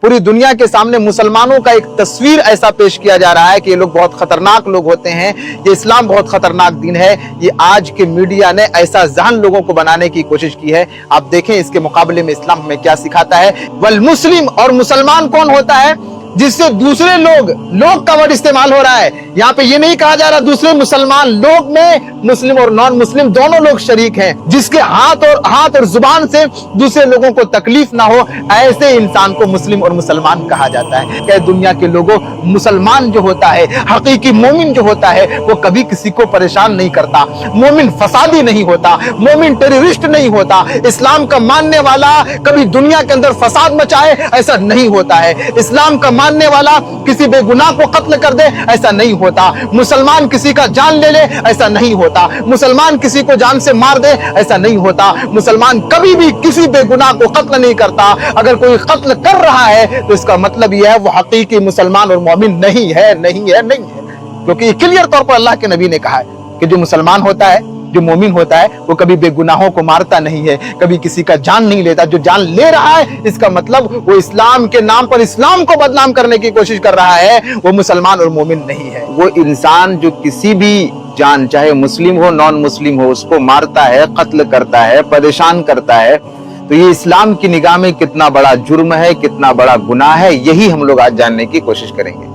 पूरी दुनिया के सामने मुसलमानों का एक तस्वीर ऐसा पेश किया जा रहा है कि ये लोग बहुत खतरनाक लोग होते हैं, ये इस्लाम बहुत खतरनाक दीन है। ये आज के मीडिया ने ऐसा जहन लोगों को बनाने की कोशिश की है। आप देखें इसके मुकाबले में इस्लाम हमें क्या सिखाता है। वल मुस्लिम, और मुसलमान कौन होता है? जिससे दूसरे लोग का वर्ड इस्तेमाल हो रहा है। यहाँ पे ये नहीं कहा जा रहा दूसरे मुसलमान, लोग में मुस्लिम और नॉन मुस्लिम दोनों लोग शरीक हैं। जिसके हाथ और जुबान से दूसरे लोगों को तकलीफ ना हो, ऐसे इंसान को मुस्लिम और मुसलमान कहा जाता है। क्या दुनिया के लोगों, मुसलमान जो होता है, हकीकी मोमिन जो होता है, वो कभी किसी को परेशान नहीं करता। मोमिन फसादी नहीं होता, मोमिन टेररिस्ट नहीं होता। इस्लाम का मानने वाला कभी दुनिया के अंदर फसाद मचाए, ऐसा नहीं होता है। इस्लाम का मानने वाला किसी बेगुनाह को कत्ल कर दे, ऐसा नहीं होता। मुसलमान किसी का जान ले ले, ऐसा नहीं होता। मुसलमान किसी को जान से मार दे, ऐसा नहीं होता। मुसलमान कभी भी किसी बेगुनाह को कत्ल नहीं करता। अगर कोई कत्ल कर रहा है तो इसका मतलब यह है वो हकीकी मुसलमान और मोमिन नहीं है। क्योंकि क्लियर तौर पर अल्लाह के नबी ने कहा है कि जो मुसलमान होता है, जो मोमिन होता है, वो कभी बेगुनाहों को मारता नहीं है, कभी किसी का जान नहीं लेता। जो जान ले रहा है, इसका मतलब वो इस्लाम के नाम पर इस्लाम को बदनाम करने की कोशिश कर रहा है, वो मुसलमान और मोमिन नहीं है। वो इंसान जो किसी भी जान, चाहे मुस्लिम हो नॉन मुस्लिम हो, उसको मारता है, कत्ल करता है, परेशान करता है, तो ये इस्लाम की निगाह में कितना बड़ा जुर्म है, कितना बड़ा गुनाह है, यही हम लोग आज जानने की कोशिश करेंगे।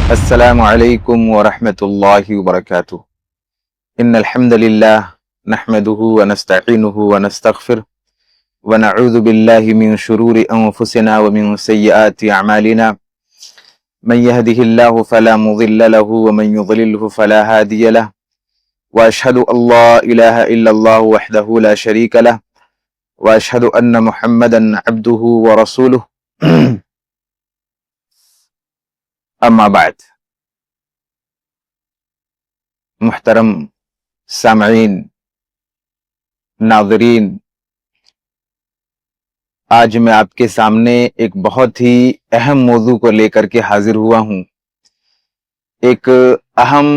अस्सलामु अलैकुम व रहमतुल्लाहि व बरकातुहू। इन्नल हम्दुलिल्लाह नहमदुहु व नस्तईनुहु व नस्तगफिर व नऊज़ु बिल्लाहि मिन शुरूरि अनफुसिना व मिन सय्यिआति अअमालिना। मन यहदिहिल्लाहु फला मुज़िल्ल लहु व मन युज़लिल्हु फला हादिय लहु व अशहदु अल्ला इलाहा इल्लल्लाहु वहदहु ला शरीका लहु व अशहदु अन्न मुहम्मदन अब्दुहु व रसूलुहु। अम्मा बाद, मुहतरम सामईन, नाज़रीन, आज मैं आपके सामने एक बहुत ही अहम मौजू को लेकर के हाजिर हुआ हूं। एक अहम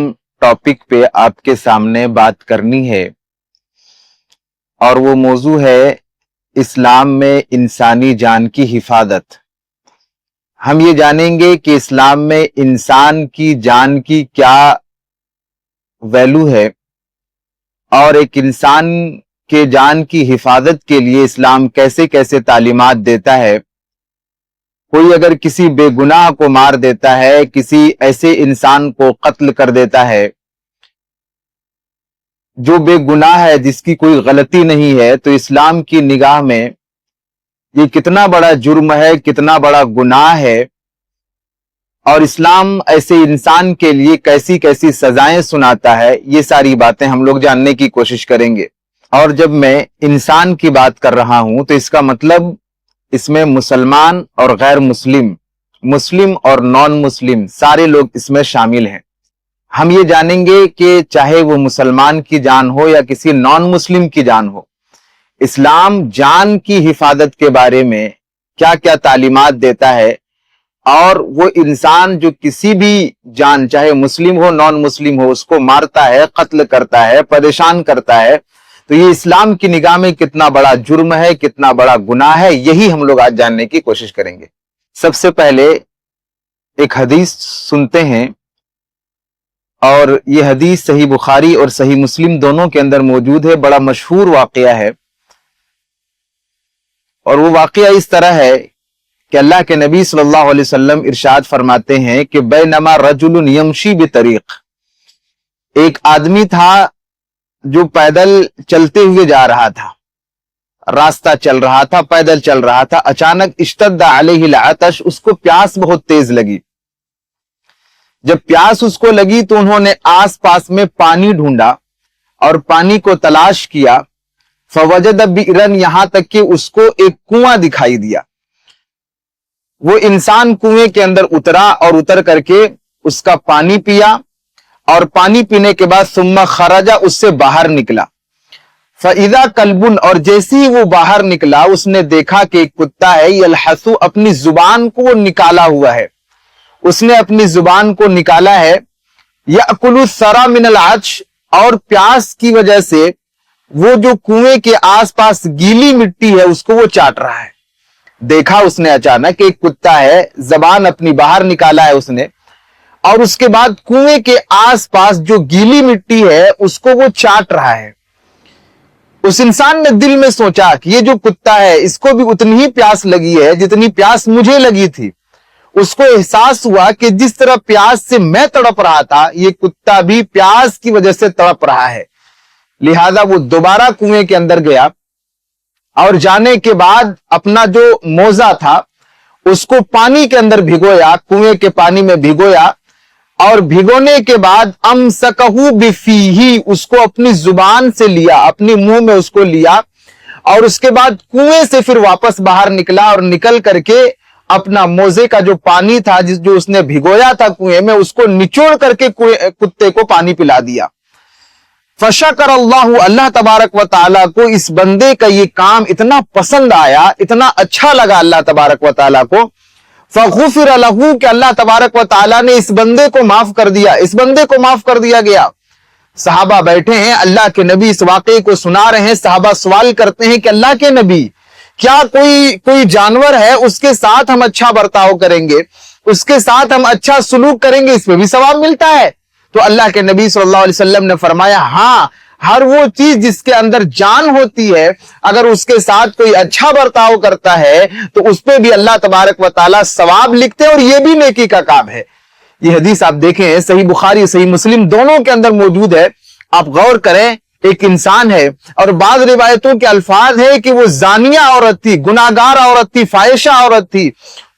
टॉपिक पे आपके सामने बात करनी है और वो मौजू है इस्लाम में इंसानी जान की हिफाजत। हम ये जानेंगे कि इस्लाम में इंसान की जान की क्या वैल्यू है और एक इंसान के जान की हिफाजत के लिए इस्लाम कैसे कैसे तालीमात देता है। कोई अगर किसी बेगुनाह को मार देता है, किसी ऐसे इंसान को कत्ल कर देता है जो बेगुनाह है, जिसकी कोई गलती नहीं है, तो इस्लाम की निगाह में ये कितना बड़ा जुर्म है, कितना बड़ा गुनाह है और इस्लाम ऐसे इंसान के लिए कैसी कैसी सजाएं सुनाता है, ये सारी बातें हम लोग जानने की कोशिश करेंगे। और जब मैं इंसान की बात कर रहा हूं तो इसका मतलब इसमें मुसलमान और गैर मुस्लिम, मुस्लिम और नॉन मुस्लिम सारे लोग इसमें शामिल हैं। हम ये जानेंगे कि चाहे वो मुसलमान की जान हो या किसी नॉन मुस्लिम की जान हो, इस्लाम जान की हिफाजत के बारे में क्या क्या तालीमात देता है और वो इंसान जो किसी भी जान, चाहे मुस्लिम हो नॉन मुस्लिम हो, उसको मारता है, कत्ल करता है, परेशान करता है, तो ये इस्लाम की निगाह में कितना बड़ा जुर्म है, कितना बड़ा गुनाह है, यही हम लोग आज जानने की कोशिश करेंगे। सबसे पहले एक हदीस सुनते हैं और ये हदीस सही बुखारी और सही मुस्लिम दोनों के अंदर मौजूद है। बड़ा मशहूर वाकया है और वो वाकया इस तरह है कि अल्लाह के नबी सल्लल्लाहु अलैहि वसल्लम इरशाद फरमाते हैं कि बैनमा रजुलुन यमशी बितरीक, एक आदमी था जो पैदल चलते हुए जा रहा था, रास्ता चल रहा था, पैदल चल रहा था। अचानक इश्तद्दा अलैहिल अतश, उसको प्यास बहुत तेज लगी। जब प्यास उसको लगी तो उन्होंने आस पास में पानी ढूंढा और पानी को तलाश किया। फवजद बिरन, यहां तक कि उसको एक कुआं दिखाई दिया। वो इंसान कुएं के अंदर उतरा और उतर करके उसका पानी पिया और पानी पीने के बाद सुम्मा खराजा, उससे बाहर निकला। فَإِذَا کلبن، اور جیسے ہی وہ باہر نکلا اس نے دیکھا کہ ایک کتا ہے، یلحسو، اپنی زبان کو وہ نکالا ہوا ہے، اس نے اپنی زبان کو نکالا ہے، یأکل الثرى من العطش، اور پیاس کی وجہ سے وہ جو کنویں کے آس پاس گیلی مٹی ہے اس کو وہ چاٹ رہا ہے۔ دیکھا اس نے اچانک کہ ایک کتا ہے، زبان اپنی باہر نکالا ہے اس نے، اور اس کے بعد کنویں کے آس پاس جو گیلی مٹی ہے اس کو وہ چاٹ رہا ہے۔ اس انسان نے دل میں سوچا کہ یہ جو کتا ہے اس کو بھی اتنی ہی پیاس لگی ہے جتنی پیاس مجھے لگی تھی۔ اس کو احساس ہوا کہ جس طرح پیاس سے میں تڑپ رہا تھا یہ کتا بھی پیاس کی وجہ سے تڑپ رہا ہے، لہذا وہ دوبارہ کنویں کے اندر گیا اور جانے کے بعد اپنا جو موزہ تھا اس کو پانی کے اندر بھگویا، کنویں کے پانی میں بھگویا، اور بھگونے کے بعد امسکہ بفیہ، اس کو اپنی زبان سے لیا، اپنی منہ میں اس کو لیا، اور اس کے بعد کنویں سے پھر واپس باہر نکلا اور نکل کر کے اپنا موزے کا جو پانی تھا جو اس نے بھگویا تھا کنویں میں اس کو نچوڑ کر کے کتے کو پانی پلا دیا۔ فشکر اللہ، اللہ تبارک و تعالیٰ کو اس بندے کا یہ کام اتنا پسند آیا، اتنا اچھا لگا اللہ تبارک و تعالیٰ کو، فغفر لہ، کہ اللہ تبارک و تعالیٰ نے اس بندے کو معاف کر دیا، اس بندے کو معاف کر دیا گیا۔ صحابہ بیٹھے ہیں، اللہ کے نبی اس واقعے کو سنا رہے ہیں، صحابہ سوال کرتے ہیں کہ اللہ کے نبی کیا کوئی جانور ہے اس کے ساتھ ہم اچھا برتاؤ کریں گے، اس کے ساتھ ہم اچھا سلوک کریں گے، اس میں بھی ثواب ملتا ہے؟ تو اللہ کے نبی صلی اللہ علیہ وسلم نے فرمایا ہاں، ہر وہ چیز جس کے اندر جان ہوتی ہے اگر اس کے ساتھ کوئی اچھا برتاؤ کرتا ہے تو اس پہ بھی اللہ تبارک و تعالیٰ ثواب لکھتے ہیں، اور یہ بھی نیکی کا کام ہے۔ یہ حدیث آپ دیکھیں صحیح بخاری صحیح مسلم دونوں کے اندر موجود ہے، آپ غور کریں، ایک انسان ہے اور بعض روایتوں کے الفاظ ہے کہ وہ زانیہ عورت تھی، گناہگار عورت تھی، فاحشہ عورت تھی،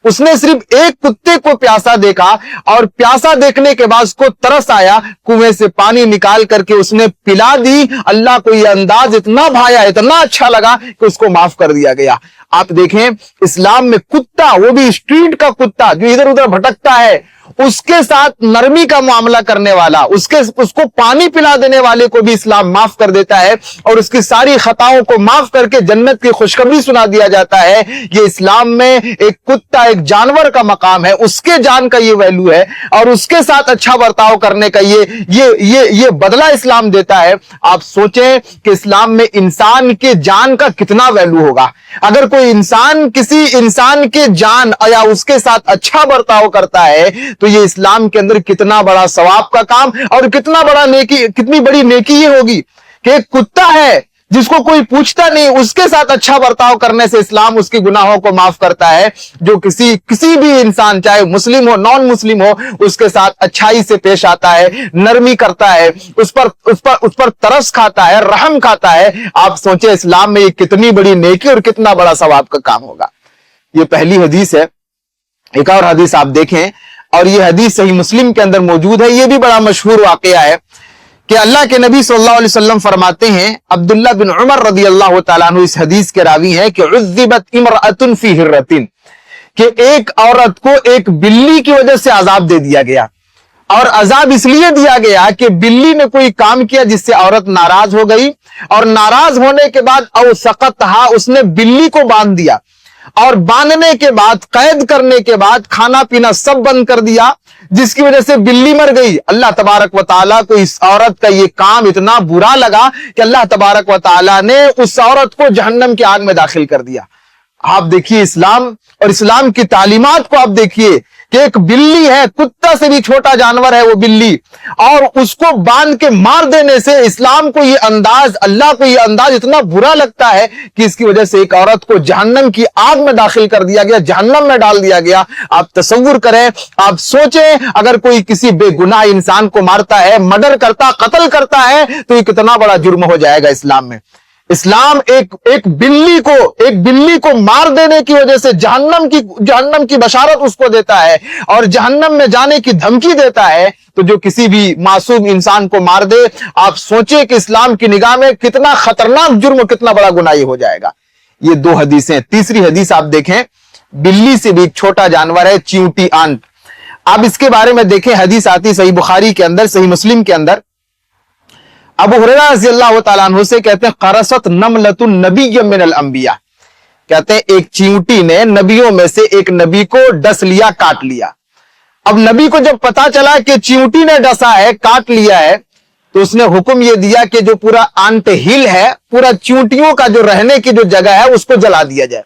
اس نے صرف ایک کتے کو پیاسا دیکھا اور پیاسا دیکھنے کے بعد اس کو ترس آیا، کنویں سے پانی نکال کر کے اس نے پلا دی، اللہ کو یہ انداز اتنا بھایا، اتنا اچھا لگا کہ اس کو معاف کر دیا گیا۔ آپ دیکھیں اسلام میں کتا، وہ بھی اسٹریٹ کا کتا جو ادھر ادھر بھٹکتا ہے، اس کے ساتھ نرمی کا معاملہ کرنے والا، اس کو پانی پلا دینے والے کو بھی اسلام معاف کر دیتا ہے اور اس کی ساری خطاؤں کو معاف کر کے جنت کی خوشخبری سنا دیا جاتا ہے۔ یہ اسلام میں ایک کتا ایک جانور کا مقام ہے، اس کے جان کا یہ ویلو ہے، اور اس کے ساتھ اچھا برتاؤ کرنے کا یہ بدلہ اسلام دیتا ہے۔ آپ سوچیں کہ اسلام میں انسان کے جان کا کتنا ویلو ہوگا۔ اگر کوئی انسان کسی انسان کے جان یا اس کے ساتھ اچھا برتاؤ کرتا ہے تو یہ اسلام کے اندر کتنا بڑا ثواب کا کام اور کتنی بڑی نیکی یہ ہوگی کہ ایک کتا ہے جس کو کوئی پوچھتا نہیں، اس کے ساتھ اچھا برتاؤ کرنے سے اسلام اس کی گناہوں کو معاف کرتا ہے۔ جو کسی بھی انسان چاہے مسلم ہو نان مسلم ہو اس کے ساتھ اچھائی سے پیش آتا ہے، نرمی کرتا ہے، اس پر ترس کھاتا ہے، رحم کھاتا ہے، آپ سوچیں اسلام میں یہ کتنی بڑی نیکی اور کتنا بڑا ثواب کا کام ہوگا۔ یہ پہلی حدیث ہے۔ ایک اور حدیث آپ دیکھیں، اور یہ حدیث صحیح مسلم کے اندر موجود ہے، یہ بھی بڑا مشہور واقعہ ہے کہ اللہ کے نبی صلی اللہ علیہ وسلم فرماتے ہیں، عبداللہ بن عمر رضی اللہ تعالیٰ عنہ اس حدیث کے راوی ہیں کہ عذبت امرأۃ فی ہرۃ، کہ ایک عورت کو ایک بلی کی وجہ سے عذاب دے دیا گیا، اور عذاب اس لیے دیا گیا کہ بلی نے کوئی کام کیا جس سے عورت ناراض ہو گئی، اور ناراض ہونے کے بعد او سقطھا، اس نے بلی کو باندھ دیا، اور باندھنے کے بعد قید کرنے کے بعد کھانا پینا سب بند کر دیا، جس کی وجہ سے بلی مر گئی۔ اللہ تبارک و تعالیٰ کو اس عورت کا یہ کام اتنا برا لگا کہ اللہ تبارک و تعالیٰ نے اس عورت کو جہنم کی آگ میں داخل کر دیا۔ آپ دیکھیے اسلام اور اسلام کی تعلیمات کو، آپ دیکھیے کہ ایک بلی ہے، کتا سے بھی چھوٹا جانور ہے وہ بلی، اور اس کو باندھ کے مار دینے سے اسلام کو یہ انداز، اللہ کو یہ انداز اتنا برا لگتا ہے کہ اس کی وجہ سے ایک عورت کو جہنم کی آگ میں داخل کر دیا گیا، جہنم میں ڈال دیا گیا۔ آپ تصور کریں، آپ سوچیں اگر کوئی کسی بے گناہ انسان کو مارتا ہے، مرڈر کرتا، قتل کرتا ہے تو یہ کتنا بڑا جرم ہو جائے گا اسلام میں۔ اسلام ایک بلی کو مار دینے کی وجہ سے جہنم کی بشارت اس کو دیتا ہے اور جہنم میں جانے کی دھمکی دیتا ہے، تو جو کسی بھی معصوم انسان کو مار دے، آپ سوچیں کہ اسلام کی نگاہ میں کتنا خطرناک جرم، کتنا بڑا گناہ ہو جائے گا۔ یہ دو حدیثیں۔ تیسری حدیث آپ دیکھیں، بلی سے بھی ایک چھوٹا جانور ہے چیونٹی آنٹ۔ آپ اس کے بارے میں دیکھیں، حدیث آتی صحیح بخاری کے اندر، صحیح مسلم کے اندر، अबू हुरैरा रज़ियल्लाहु ताला अन्हु से कहते हैं क़रसत नमलतुन नबिय्यम मिनल अंबिया, कहते हैं एक चींटी ने नबियों में से एक नबी को डस लिया, काट लिया। अब नबी को जब पता चला कि चींटी ने डसा है, काट लिया है, तो उसने हुक्म यह दिया कि जो पूरा आंट हिल है, पूरा चींटियों का जो रहने की जो जगह है उसको जला दिया जाए।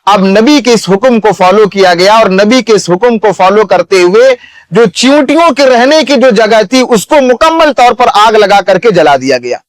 अब नबी के इस हुक्म को फॉलो किया गया और नबी के इस हुक्म को फॉलो करते हुए जो चींटियों के रहने की जो जगह थी उसको मुकम्मल तौर पर आग लगा करके जला दिया गया।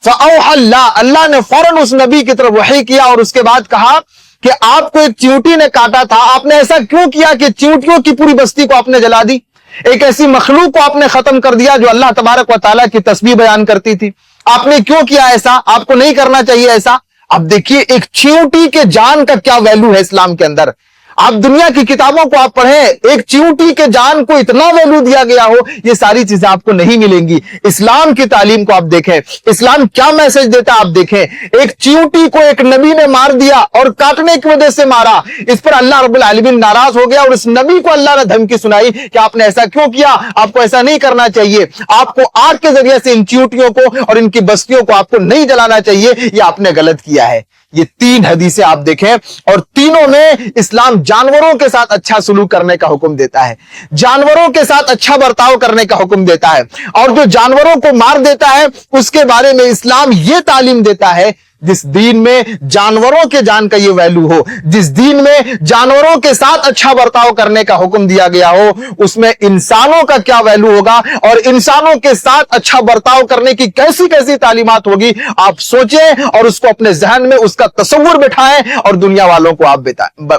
अल्लाह ने फौरन उस नबी की तरफ वही किया और उसके बाद कहा कि आपको एक चींटी ने काटा था, आपने ऐसा क्यों किया कि चींटियों की पूरी बस्ती को आपने जला दी, एक ऐसी मखलूक को आपने खत्म कर दिया जो अल्लाह तबारक व तआला की तस्बीह बयान करती थी, आपने क्यों किया ऐसा, आपको नहीं करना चाहिए ऐसा। अब देखिए एक चींटी के जान का क्या वैल्यू है इस्लाम के अंदर। आप दुनिया की किताबों को आप पढ़ें, एक चींटी के जान को इतना वैल्यू दिया गया हो, ये सारी चीजें आपको नहीं मिलेंगी। इस्लाम की तालीम को आप देखें, इस्लाम क्या मैसेज देता है आप देखें। एक चींटी को एक नबी ने मार दिया और काटने की वजह से मारा, इस पर अल्लाह रब्बुल आलमीन नाराज हो गया और इस नबी को अल्लाह ने धमकी सुनाई कि आपने ऐसा क्यों किया, आपको ऐसा नहीं करना चाहिए, आपको आग के जरिए से इन चींटियों को और इनकी बस्तियों को आपको नहीं जलाना चाहिए, ये आपने गलत किया है। ये 3 हदीसें आप देखें और तीनों में इस्लाम जानवरों के साथ अच्छा सलूक करने का हुक्म देता है, जानवरों के साथ अच्छा बर्ताव करने का हुक्म देता है, और जो जानवरों को मार देता है उसके बारे में इस्लाम ये तालीम देता है जिस दीन में जानवरों के जान का ये वैल्यू हो, जिस दीन में जानवरों के साथ अच्छा बर्ताव करने का हुक्म दिया गया हो, उसमें इंसानों का क्या वैल्यू होगा और इंसानों के साथ अच्छा बर्ताव करने की कैसी कैसी तालीमात होगी, आप सोचें और उसको अपने जहन में उसका तसव्वुर बिठाएं और दुनिया वालों को आप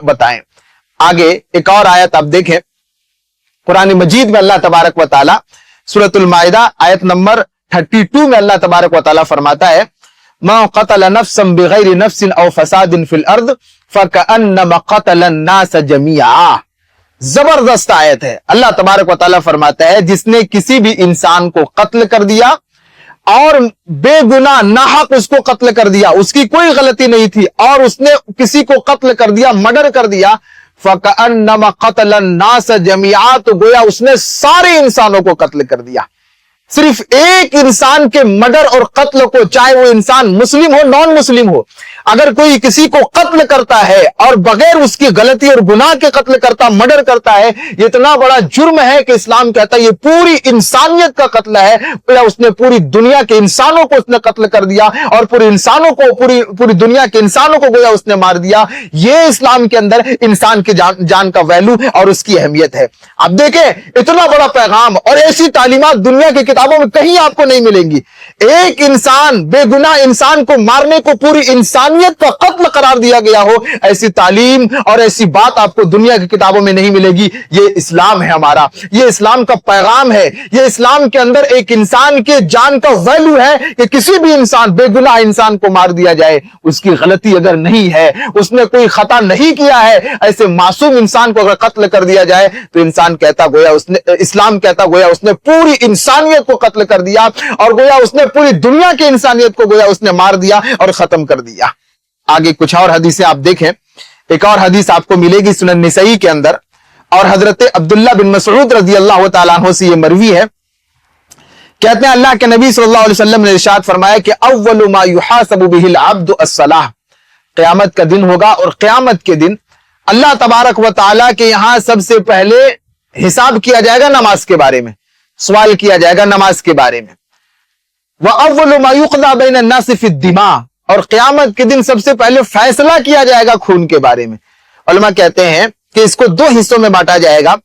बताएं। आगे एक और आयत आप देखें कुरान मजीद में अल्लाह तबारक व तआला सूरतुल माइदा आयत नंबर 32 में अल्लाह तबारक व तआला फरमाता है मा क़तल नफ्सन बिग़ैरि नफ्सिन औ फ़सादिन फ़िल अर्द फ़कअन्नमा क़तल अन्नास जमीआ। जबरदस्त आयत है। अल्लाह तबारक व तआला फरमाता है जिसने किसी भी इंसान को कत्ल कर दिया और बेगुनाह नाहक उसको कत्ल कर दिया, उसकी कोई गलती नहीं थी और उसने किसी को कत्ल कर दिया, मर्डर कर दिया, फ़कअन्नमा क़तल अन्नास जमीआ, तो गोया उसने सारे इंसानों को कत्ल कर दिया। सिर्फ एक इंसान के मर्डर और कत्ल को, चाहे वो इंसान मुस्लिम हो नॉन मुस्लिम हो, अगर कोई किसी को कत्ल करता है और बगैर उसकी गलती और गुनाह के कत्ल करता, मर्डर करता है, ये इतना बड़ा जुर्म है कि इस्लाम कहता है ये पूरी इंसानियत का कत्ल है। उसने पूरी दुनिया के इंसानों को उसने कत्ल कर दिया और पूरे इंसानों को, पूरी दुनिया के इंसानों को गोया उसने मार दिया। ये इस्लाम के अंदर इंसान की जान का वैल्यू और उसकी अहमियत है। अब देखें इतना बड़ा पैगाम और ऐसी तालीमात दुनिया की किताबों में कहीं आपको नहीं मिलेंगी। एक इंसान, बेगुनाह इंसान को मारने को पूरी इंसानियत का कत्ल करार दिया गया हो, ऐसी तालीम और ऐसी बात आपको दुनिया की किताबों में नहीं मिलेगी। ये इस्लाम है हमारा, ये इस्लाम का पैगाम है। ये इस्लाम के अंदर एक इंसान के जान का वैल्यू है कि किसी भी इंसान, बेगुनाह इंसान को मार दिया जाए, उसकी गलती अगर नहीं है, उसने कोई खता नहीं किया है, ऐसे मासूम इंसान को अगर कत्ल कर दिया जाए तो इंसान कहता गोया उसने, इस्लाम कहता गोया उसने पूरी इंसानियत को कत्ल कर दिया और गोया उसने पूरी दुनिया की इंसानियत को गोया उसने मार दिया और खत्म कर दिया। आगे कुछ और हदीसें आप देखें। एक और हदीस आपको मिलेगी सुनन निसई के अंदर और हजरत अब्दुल्ला बिन मसऊद रज़ियल्लाहु ताला अन्हु से ये मरवी है। कहते हैं अल्लाह के नबी सल्लल्लाहु अलैहि वसल्लम ने इरशाद फरमाया कि अव्वलु मा युहासबु बिहिल अब्दु अस्सलाह। क़यामत का दिन होगा और क़यामत के दिन अल्लाह तबारक व तआला के यहां सबसे पहले हिसाब किया जाएगा नमाज के बारे में, सवाल किया जाएगा नमाज के बारे में। व अव्वलु मा युक़दा बैन अन्नास फ़ी दिमा, और क़यामत के दिन सबसे पहले फैसला किया जाएगा खून के बारे में। उलमा कहते हैं कि इसको 2 हिस्सों में बांटा जाएगा।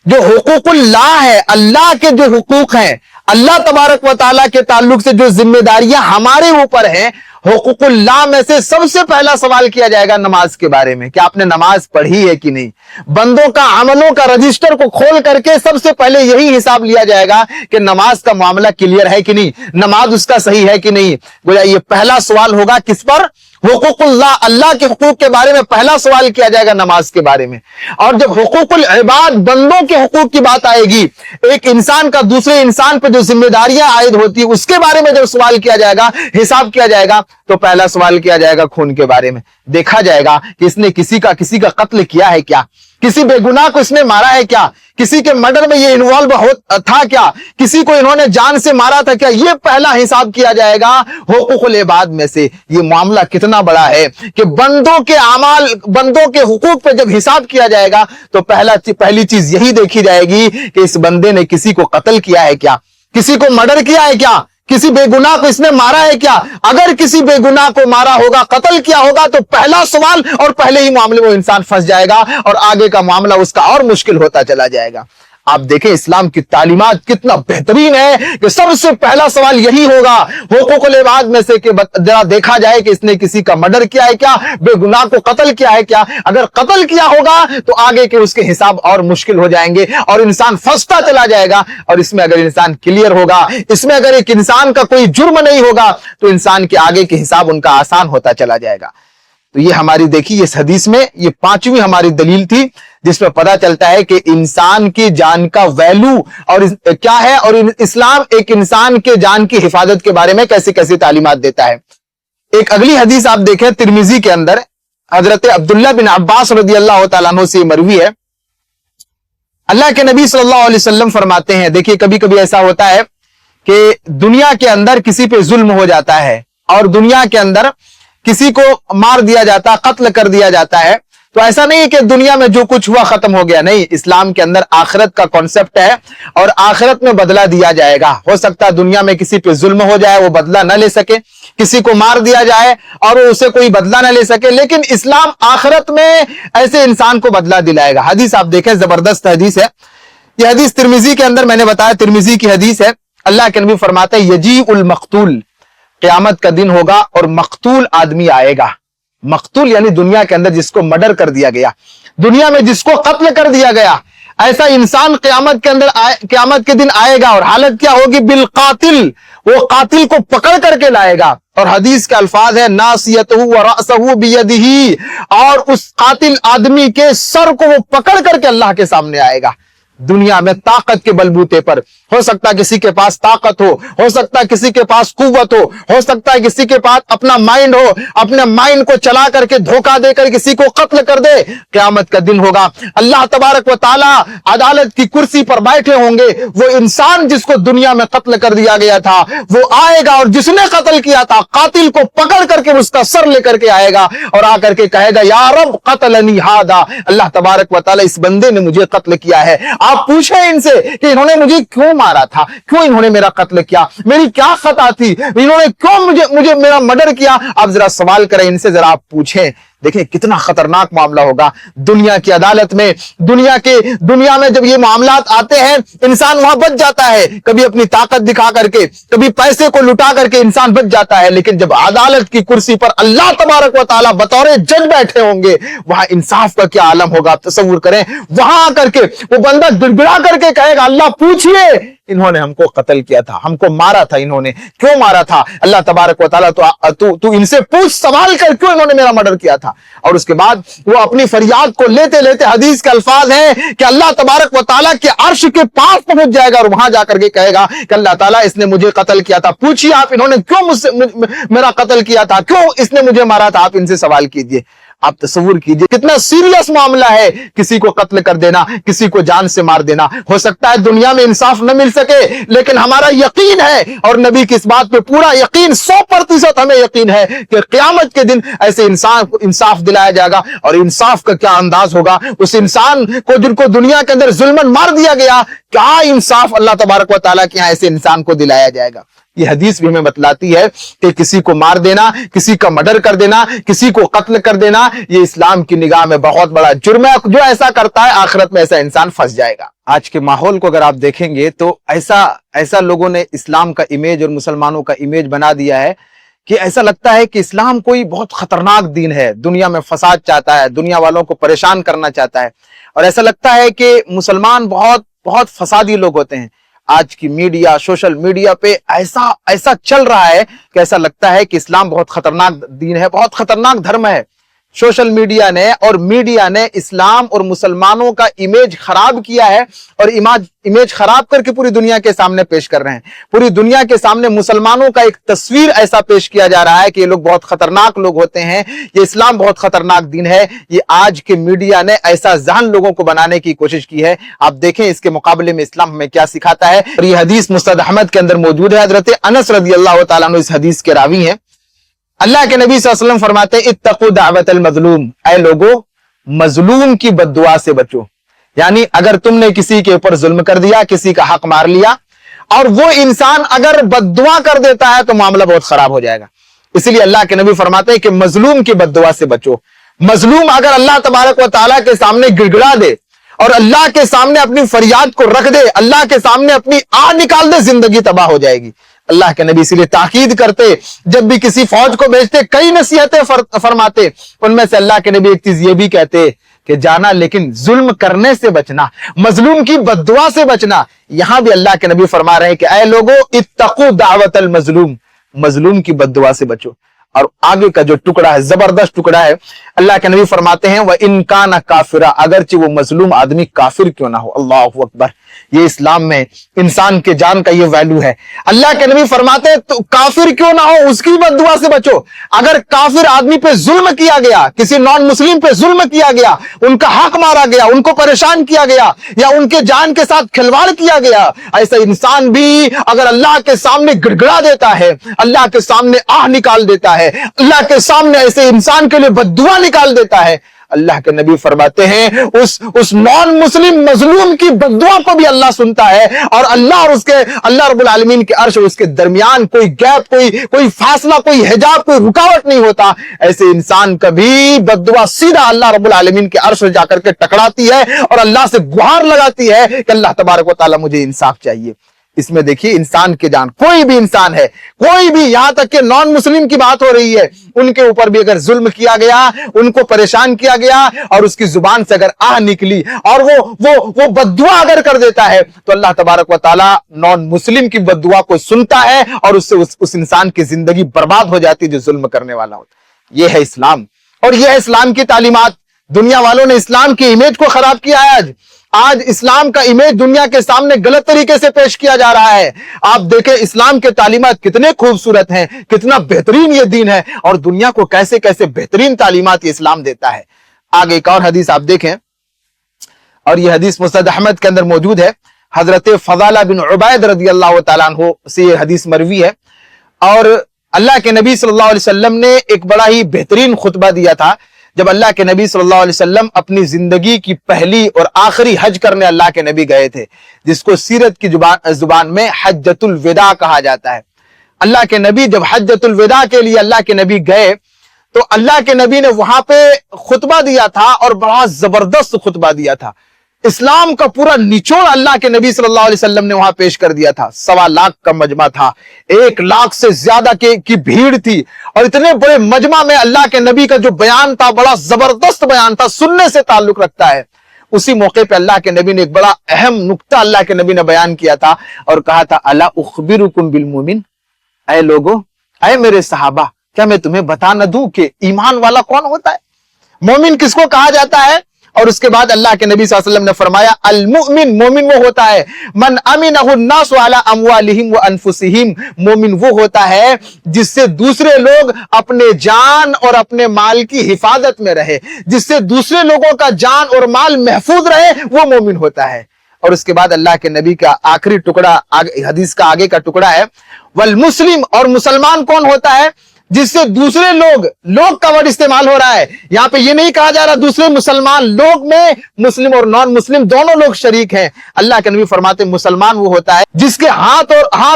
जो हुकूकुल्लाह है, अल्लाह के जो हुकूक हैं, अल्लाह तबारक व तआला के ताल्लुक से जो जिम्मेदारियां हमारे ऊपर हैं, हुकूकुल्लाह में से सबसे पहला सवाल किया जाएगा नमाज के बारे में कि आपने नमाज पढ़ी है कि नहीं। बंदों का अमलों का रजिस्टर को खोल करके सबसे पहले यही हिसाब लिया जाएगा कि नमाज का मामला क्लियर है कि नहीं, नमाज उसका सही है कि नहीं। बोला ये पहला सवाल होगा किस पर? हुकूकुल्लाह, अल्लाह के हुकूक के बारे में पहला सवाल किया जाएगा नमाज के बारे में। और जब हुकूकुल इबाद, बंदों के हुकूक की बात आएगी, एक इंसान का दूसरे इंसान पर जो जिम्मेदारियां आयद होती है उसके बारे में जब सवाल किया जाएगा, हिसाब किया जाएगा, तो पहला सवाल किया जाएगा खून के बारे में, देखा जाएगा कि इसने किसी का कत्ल किया है क्या, किसी बेगुनाह को इसने मारा है क्या, किसी के मर्डर में ये इन्वॉल्व था क्या, किसी को इन्होंने जान से मारा था क्या। ये पहला हिसाब किया जाएगा हुकूकुल इबाद में से। ये मामला कितना बड़ा है कि बंदों के अमाल, बंदों के हुकूक पे जब हिसाब किया जाएगा तो पहली चीज यही देखी जाएगी कि इस बंदे ने किसी को कत्ल किया है क्या, किसी को मर्डर किया है क्या, किसी बेगुनाह को इसने मारा है क्या। अगर किसी बेगुनाह को मारा होगा, कत्ल किया होगा, तो पहला सवाल और पहले ही मामले में वो इंसान फंस जाएगा और आगे का मामला उसका और मुश्किल होता चला जाएगा। आप देखें इस्लाम की तालीमात कितना बेहतरीन है कि सबसे पहला सवाल यही होगा हुकूकुल इबाद में से कि जरा देखा जाए कि इसने किसी का मर्डर किया है क्या, बेगुनाह को कत्ल किया है क्या। अगर कत्ल किया होगा तो आगे के उसके हिसाब और मुश्किल हो जाएंगे और इंसान फंसता चला जाएगा। और इसमें अगर इंसान क्लियर होगा, इसमें अगर एक इंसान का कोई जुर्म नहीं होगा तो इंसान के आगे के हिसाब उनका आसान होता चला जाएगा। तो ये हमारी देखिए इस हदीस में ये पांचवी हमारी दलील थी जिसमें पता चलता है कि इंसान की जान का वैल्यू और क्या है और इस्लाम एक इंसान के जान की हिफाजत के बारे में कैसे कैसे तालीमात देता है। एक अगली हदीस आप देखें तिरमिजी के अंदर हजरत अब्दुल्ला बिन अब्बास रदियल्लाहु ताला अन्हु से मरवी है। अल्लाह के नबी सल्लल्लाहु अलैहि वसल्लम फरमाते हैं, देखिए कभी कभी ऐसा होता है कि दुनिया के अंदर किसी पे जुल्म हो जाता है और दुनिया के अंदर किसी को मार दिया जाता, कत्ल कर दिया जाता है। तो ऐसा नहीं है कि दुनिया में जो कुछ हुआ खत्म हो गया, नहीं, इस्लाम के अंदर आखिरत का कॉन्सेप्ट है और आखिरत में बदला दिया जाएगा। हो सकता है दुनिया में किसी पे जुल्म हो जाए, वो बदला न ले सके, किसी को मार दिया जाए और उसे कोई बदला न ले सके, लेकिन इस्लाम आखिरत में ऐसे इंसान को बदला दिलाएगा। हदीस आप देखें, जबरदस्त हदीस है। यह हदीस तिरमिजी के अंदर मैंने बताया, तिरमिजी की हदीस है। अल्लाह के नबी फरमाते हैं यजीउल मक्तूल, क़यामत का दिन होगा और मक्तूल आदमी आएगा। मक्तूल यानी दुनिया के अंदर जिसको मर्डर कर दिया गया, दुनिया में जिसको कत्ल कर दिया गया, ऐसा इंसान क़यामत के अंदर क़यामत के दिन आएगा और हालत क्या होगी, बिल कातिल, वो कातिल को पकड़ करके लाएगा। और हदीस के अल्फाज है नासियतहु व रअसहु बियदिही, और उस कातिल आदमी के सर को वो पकड़ करके अल्लाह के सामने आएगा। दुनिया में ताकत के बलबूते पर, हो सकता है किसी के पास ताकत हो सकता है किसी के पास कुव्वत हो सकता है किसी के पास अपना माइंड हो, अपने माइंड को चला करके धोखा देकर किसी को कत्ल कर दे। क़यामत का दिन होगा, अल्लाह तबारक व ताला अदालत की कुर्सी पर बैठे होंगे। वो इंसान जिसको दुनिया में कत्ल कर दिया गया था वो आएगा और जिसने कत्ल किया था कातिल को पकड़ करके उसका सर लेकर के आएगा और आकर के कहेगा या रब कतलनी हादा, अल्लाह तबारक व ताला इस बंदे ने मुझे कत्ल किया है। आप पूछे इनसे कि इन्होंने मुझे क्यों मारा था, क्यों इन्होंने मेरा कत्ल किया, मेरी क्या खता थी, इन्होंने क्यों मुझे मेरा मर्डर किया। आप जरा सवाल करें इनसे, जरा आप पूछें, देखिए कितना खतरनाक मामला होगा दुनिया की अदालत में। दुनिया में जब ये मामलात आते हैं इंसान वहां बच जाता है, कभी अपनी ताकत दिखा करके, कभी पैसे को लुटा करके इंसान बच जाता है, लेकिन जब अदालत की कुर्सी पर अल्लाह तबारक व ताला बतौर जज बैठे होंगे वहां इंसाफ का क्या आलम होगा। आप तसव्वुर करें, वहां आकर के वो बंदा गिड़गिड़ा करके कहेगा अल्लाह पूछिए इन्होंने हमको कत्ल किया था, हमको मारा था, इन्होंने क्यों मारा था। अल्लाह तबारक व ताला तू इनसे पूछ, सवाल कर क्यों इन्होंने मेरा मर्डर किया था। और उसके बाद वो अपनी फरियाद को लेते लेते, हदीस के अल्फाज हैं कि अल्लाह तबारक व ताला के अर्श के पास पहुंच जाएगा और वहां जाकर के कहेगा कि अल्लाह ताला इसने मुझे कत्ल किया था, पूछिए आप इन्होंने क्यों मुझसे मेरा कत्ल किया था, क्यों इसने मुझे मारा था, आप इनसे सवाल कीजिए। आप तसव्वुर कीजिए कितना सीरियस मामला है किसी को कत्ल कर देना, किसी को जान से मार देना। हो सकता है दुनिया में इंसाफ न मिल सके, लेकिन हमारा यकीन है और नबी की इस बात पे पूरा यकीन 100% हमें यकीन है कि क़यामत के दिन ऐसे इंसान को इंसाफ दिलाया जाएगा। और इंसाफ का क्या अंदाज होगा, उस इंसान को जिनको दुनिया के अंदर जुल्मन मार दिया गया, क्या इंसाफ अल्लाह तबारक व ताला के यहां ऐसे इंसान को दिलाया जाएगा। ये हदीस भी हमें बतलाती है कि किसी को मार देना, किसी का मर्डर कर देना, किसी को कत्ल कर देना, ये इस्लाम की निगाह में बहुत बड़ा जुर्म है। जो ऐसा करता है आखिरत में ऐसा इंसान फंस जाएगा। आज के माहौल को अगर आप देखेंगे तो ऐसा लोगों ने इस्लाम का इमेज और मुसलमानों का इमेज बना दिया है कि ऐसा लगता है कि इस्लाम कोई बहुत खतरनाक दीन है, दुनिया में फसाद चाहता है, दुनिया वालों को परेशान करना चाहता है। और ऐसा लगता है कि मुसलमान बहुत बहुत फसादी लोग होते हैं। आज की मीडिया, सोशल मीडिया पे ऐसा चल रहा है कि ऐसा लगता है कि इस्लाम बहुत खतरनाक दीन है, बहुत खतरनाक धर्म है। सोशल मीडिया ने और मीडिया ने इस्लाम और मुसलमानों का इमेज खराब किया है और इमेज खराब करके पूरी दुनिया के सामने पेश कर रहे हैं। पूरी दुनिया के सामने मुसलमानों का एक तस्वीर ऐसा पेश किया जा रहा है कि ये लोग बहुत खतरनाक लोग होते हैं, ये इस्लाम बहुत खतरनाक दीन है। ये आज के मीडिया ने ऐसा जहन लोगों को बनाने की कोशिश की है। आप देखें इसके मुकाबले में इस्लाम हमें क्या सिखाता है। और ये हदीस मुस्नद अहमद के अंदर मौजूद है। हजरत अनस रज़ियल्लाहु ताला अन्हु इस हदीस के रावी हैं। अल्लाह के नबी सल्लल्लाहु अलैहि वसल्लम फरमाते हैं, इत्तकू दावतल मजलूम, ऐ लोगो मजलूम की बद्दुआ से बचो। यानी अगर तुमने किसी के ऊपर जुल्म कर दिया, किसी का हक मार लिया, और वो इंसान अगर बद्दुआ कर देता है तो मामला बहुत खराब हो जाएगा। इसलिए अल्लाह के नबी फरमाते हैं कि मजलूम की बद्दुआ से बचो। मजलूम अगर अल्लाह तबारक व तआला के सामने गिड़गिड़ा दे और अल्लाह के सामने अपनी फरियाद को रख दे, अल्लाह के सामने अपनी आह निकाल दे, जिंदगी तबाह हो जाएगी। अल्लाह के नबी इसीलिए ताकीद करते, जब भी किसी फौज को भेजते कई नसीहतें फरमाते। उनमें से अल्लाह के नबी एक चीज ये भी कहते कि जाना लेकिन जुल्म करने से बचना, मजलूम की बद्दुआ से बचना। यहां भी अल्लाह के नबी फरमा रहे हैं कि ऐ लोगो इत्तकू दावतल मजलूम, मजलूम की बद्दुआ से बचो। और आगे का जो टुकड़ा है, जबरदस्त टुकड़ा है, अल्लाह के नबी फरमाते हैं वह इनकान काफिरा, अगरचे वो मजलूम आदमी काफिर क्यों ना हो। अल्लाहु अकबर। ये इस्लाम में इंसान के जान का ये वैल्यू है। अल्लाह के नबी फरमाते हैं तो काफिर क्यों ना हो, उसकी बद्दुआ से बचो। अगर काफिर आदमी पे जुल्म किया गया, किसी नॉन मुस्लिम पे जुल्म किया गया, उनका हक मारा गया, उनको परेशान किया गया, या उनके जान के साथ खिलवाड़ किया गया, ऐसा इंसान भी अगर अल्लाह के सामने गिड़गिड़ा देता है, अल्लाह के सामने आह निकाल देता है, अल्लाह के सामने ऐसे इंसान के लिए बद्दुआ निकाल देता है, अल्लाह के नबी फरमाते हैं उस नॉन मुस्लिम मजलूम की बद्दुआ को भी अल्लाह सुनता है। और अल्लाह और उसके अल्लाह रब्बुल आलमीन के अर्श और उसके दरमियान कोई गैप, कोई फासला, कोई हिजाब, कोई रुकावट नहीं होता। ऐसे इंसान कभी बद्दुआ सीधा अल्लाह रब्बुल आलमीन के अर्श जाकर के टकराती है और अल्लाह से गुहार लगाती है कि अल्लाह तबारक व तआला मुझे इंसाफ चाहिए। इसमें देखिए इंसान के जान, कोई भी इंसान है, कोई भी, यहां तक कि नॉन मुस्लिम की बात हो रही है, उनके ऊपर भी अगर जुल्म किया गया, उनको परेशान किया गया और उसकी जुबान से अगर आह निकली और वो बद्दुआ अगर कर देता है तो अल्लाह तबारक व तआला नॉन मुस्लिम की बद्दुआ को सुनता है और उससे उस इंसान की जिंदगी बर्बाद हो जाती है जो जुल्म करने वाला होता। यह है इस्लाम और यह है इस्लाम की तालीमात। दुनिया वालों ने इस्लाम की इमेज को खराब किया है। आज इस्लाम का इमेज दुनिया के सामने गलत तरीके से पेश किया जा रहा है। आप देखें इस्लाम के तालीमात कितने खूबसूरत हैं, कितना बेहतरीन ये दीन है और दुनिया को कैसे कैसे बेहतरीन तालीमात ये इस्लाम देता है। आगे एक और हदीस आप देखें, और ये हदीस मुस्नद अहमद के अंदर मौजूद है। हजरत फदाला बिन उबैद रज़ियल्लाहु ताला अन्हु से ये हदीस मरवी है। और अल्लाह के नबी सल्लल्लाहु अलैहि वसल्लम ने एक बड़ा ही बेहतरीन खुतबा दिया था जब अल्लाह के नबी सल्लल्लाहु अलैहि वसल्लम अपनी जिंदगी की पहली और आखिरी हज करने अल्लाह के नबी गए थे, जिसको सीरत की जुबान में हज्जतुल विदा कहा जाता है। अल्लाह के नबी जब हज्जतुल विदा के लिए अल्लाह के नबी गए तो अल्लाह के नबी ने वहां पे खुतबा दिया था और बड़ा जबरदस्त खुतबा दिया था। इस्लाम का पूरा निचोड़ अल्लाह के नबी सल्लल्लाहु अलैहि वसल्लम ने वहां पेश कर दिया था। 1.25 लाख का मजमा था, 1 लाख से ज्यादा की भीड़ थी और इतने बड़े मजमा में अल्लाह के नबी का जो बयान था बड़ा जबरदस्त बयान था, सुनने से ताल्लुक रखता है। उसी मौके पे अल्लाह के नबी ने एक बड़ा अहम नुक्ता अल्लाह के नबी ने बयान किया था और कहा था अला उखबिरुकुम बिल मुमिन, ऐ लोगो, ऐ मेरे सहाबा, क्या मैं तुम्हें बता न दूं कि ईमान वाला कौन होता है, मोमिन किसको कहा जाता है। और उसके बाद अल्लाह के नबी सल्लल्लाहु अलैहि वसल्लम ने फरमाया अल मुमिन, मोमिन वो होता है मन अमिनहु अन्नास अला अमवालिहिम व अनफुसिहिम, मोमिन वो होता है जिससे दूसरे लोग अपने जान और अपने माल की हिफाजत में रहे, जिससे दूसरे लोगों का जान और माल महफूज रहे, वो मोमिन होता है। और उसके बाद अल्लाह के नबी का आखिरी टुकड़ा हदीस का आगे का टुकड़ा है वल मुस्लिम, और मुसलमान कौन होता है जिससे दूसरे लोग का वर्ड इस्तेमाल हो रहा है। यहां पे ये नहीं कहा जा रहा दूसरे मुसलमान, लोग में मुस्लिम और नॉन मुस्लिम दोनों लोग शरीक हैं। अल्लाह के नबी फरमाते मुसलमान वो होता है जिसके हाथ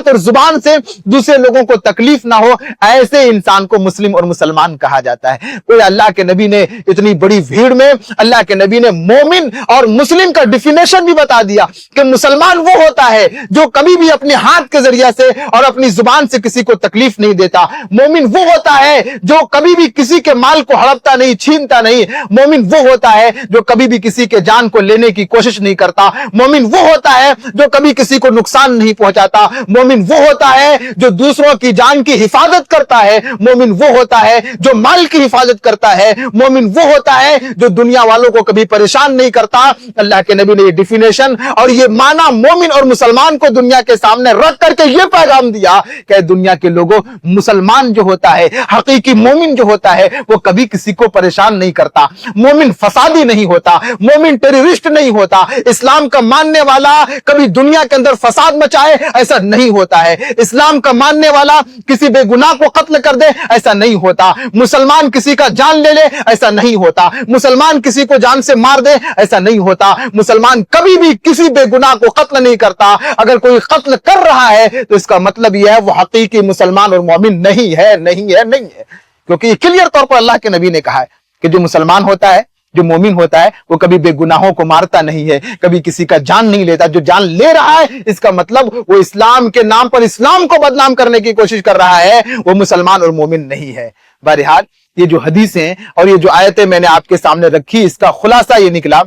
और जुबान से दूसरे लोगों को तकलीफ ना हो, ऐसे इंसान को मुस्लिम और मुसलमान कहा जाता है। तो अल्लाह के नबी ने इतनी बड़ी भीड़ में अल्लाह के नबी ने मोमिन और मुस्लिम का डिफिनेशन भी बता दिया कि मुसलमान वो होता है जो कभी भी अपने हाथ के जरिए से और अपनी जुबान से किसी को तकलीफ नहीं देता। मोमिन वो होता है जो कभी भी किसी के माल को हड़पता नहीं, छीनता नहीं। मोमिन वो होता है जो कभी भी किसी के जान को लेने की कोशिश नहीं करता। मोमिन वो होता है जो कभी किसी को नुकसान नहीं पहुंचाता। मोमिन वो होता है जो दूसरों की जान की हिफाजत करता है। मोमिन वो होता है जो माल की हिफाजत करता है। मोमिन वो होता है जो दुनिया वालों को कभी परेशान नहीं करता। अल्लाह के नबी ने ये डिफिनेशन और ये माना मोमिन और मुसलमान को दुनिया के सामने रख करके ये पैगाम दिया कि दुनिया के लोगों, मुसलमान जो होता है, हकीकी मोमिन जो होता है, वो कभी किसी को परेशान नहीं करता। मोमिन फसादी नहीं होता, मोमिन टेररिस्ट नहीं होता। इस्लाम का मानने वाला कभी दुनिया के अंदर फसाद मचाए, ऐसा नहीं होता है। इस्लाम का मानने वाला किसी बेगुनाह को कत्ल कर दे, ऐसा नहीं होता। मुसलमान किसी का जान ले ले, ऐसा नहीं होता। मुसलमान किसी को जान से मार दे, ऐसा नहीं होता। मुसलमान कभी भी किसी बेगुनाह को कत्ल नहीं करता। अगर कोई कत्ल कर रहा है तो इसका मतलब यह है वो हकीकी मुसलमान और मोमिन नहीं है, नहीं है, नहीं है। क्योंकि ये क्लियर तौर पर अल्लाह के नबी ने कहा है कि जो मुसलमान होता है, जो मोमिन होता है, वो कभी बेगुनाहों को मारता नहीं है, कभी किसी का जान नहीं लेता। जो जान ले रहा है इसका मतलब वो इस्लाम के नाम पर इस्लाम को बदनाम करने की कोशिश कर रहा है, वो मुसलमान और मोमिन नहीं है। बहरहाल ये जो हदीसें और ये जो आयतें मैंने आपके सामने रखी, इसका खुलासा ये निकला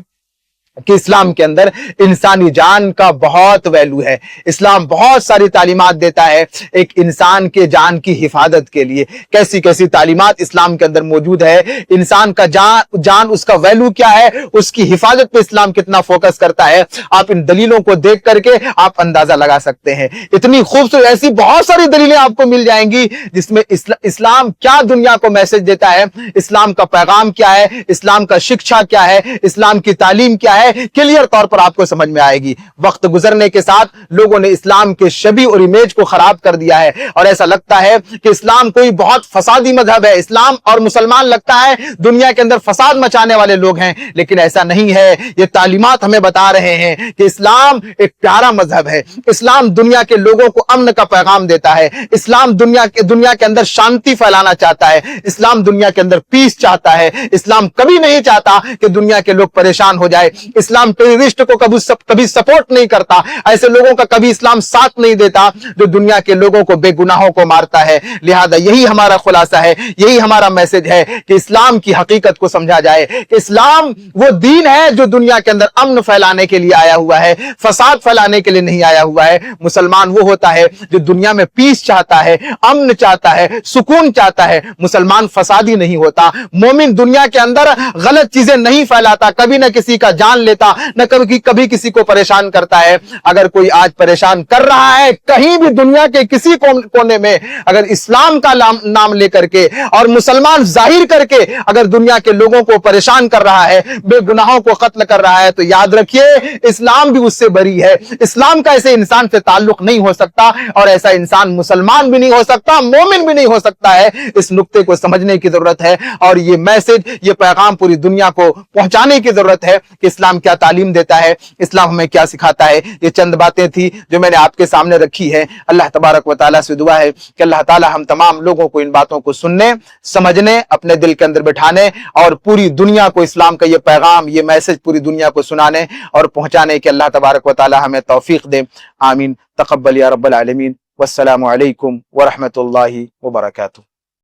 कि इस्लाम के अंदर इंसानी जान का बहुत वैल्यू है। इस्लाम बहुत सारी तालीमात देता है एक इंसान के जान की हिफाजत के लिए। कैसी कैसी तालीमात इस्लाम के अंदर मौजूद है। इंसान का जान उसका वैल्यू क्या है, उसकी हिफाजत पे इस्लाम कितना फोकस करता है, आप इन दलीलों को देख करके आप अंदाजा लगा सकते हैं। इतनी खूबसूरत ऐसी बहुत सारी दलीलें आपको मिल जाएंगी जिसमें इस्लाम क्या दुनिया को मैसेज देता है, इस्लाम का पैगाम क्या है, इस्लाम का शिक्षा क्या है, इस्लाम की तालीम क्या है, क्लियर तौर पर आपको समझ में आएगी। वक्त गुजरने के साथ लोगों ने इस्लाम के शबी और इमेज को खराब कर दिया है और ऐसा लगता है कि इस्लाम कोई बहुत फसादी मजहब है। इस्लाम और मुसलमान लगता है दुनिया के अंदर फसाद मचाने वाले लोग हैं, लेकिन ऐसा नहीं है। ये तालीमात हमें बता रहे हैं कि इस्लाम एक प्यारा मजहब है। इस्लाम दुनिया के लोगों को अमन का पैगाम देता है। इस्लाम दुनिया के अंदर शांति फैलाना चाहता है। इस्लाम दुनिया के अंदर पीस चाहता है। इस्लाम कभी नहीं चाहता कि दुनिया के लोग परेशान हो जाए। इस्लाम टेररिस्ट को कभी सपोर्ट नहीं करता। ऐसे लोगों का कभी इस्लाम साथ नहीं देता जो दुनिया के लोगों को, बेगुनाहों को मारता है। लिहाजा यही हमारा खुलासा है, यही हमारा मैसेज है कि इस्लाम की हकीकत को समझा जाए कि इस्लाम वो दीन है जो दुनिया के अंदर अमन फैलाने के लिए आया हुआ है, फसाद फैलाने के लिए नहीं आया हुआ है। मुसलमान वो होता है जो दुनिया में पीस चाहता है, अमन चाहता है, सुकून चाहता है। मुसलमान फसादी नहीं होता। मोमिन दुनिया के अंदर गलत चीजें नहीं फैलाता, कभी ना किसी का जान लेता, न कभी किसी को परेशान करता है। अगर कोई आज परेशान कर रहा है कहीं भी दुनिया के किसी कोने में, अगर इस्लाम का नाम लेकर के और मुसलमान जाहिर करके अगर दुनिया के लोगों को परेशान कर रहा है, बेगुनाहों को कत्ल कर रहा है, तो याद रखिए इस्लाम भी उससे बरी है। इस्लाम का ऐसे इंसान से ताल्लुक नहीं हो सकता और ऐसा इंसान मुसलमान भी नहीं हो सकता, मोमिन भी नहीं हो सकता है। इस नुक्ते को समझने की जरूरत है और ये मैसेज, ये पैगाम पूरी दुनिया को पहुंचाने की जरूरत है कि इस्लाम क्या तालीम देता है, इस्लाम हमें क्या सिखाता है। ये चंद बातें थी जो मैंने आपके सामने रखी है। अल्लाह तबारक व तआला से दुआ है कि अल्लाह ताला हम तमाम लोगों को इन बातों को सुनने, समझने, अपने दिल के अंदर बिठाने और पूरी दुनिया को इस्लाम का ये पैगाम, ये मैसेज पूरी दुनिया को सुनाने और पहुंचाने के अल्लाह तबारक व तआला हमें तौफीक दे। आमीन। तक़ब्बल या रब्बल आलमीन। वस्सलामु अलैकुम व रहमतुल्लाहि व बरकातुहू।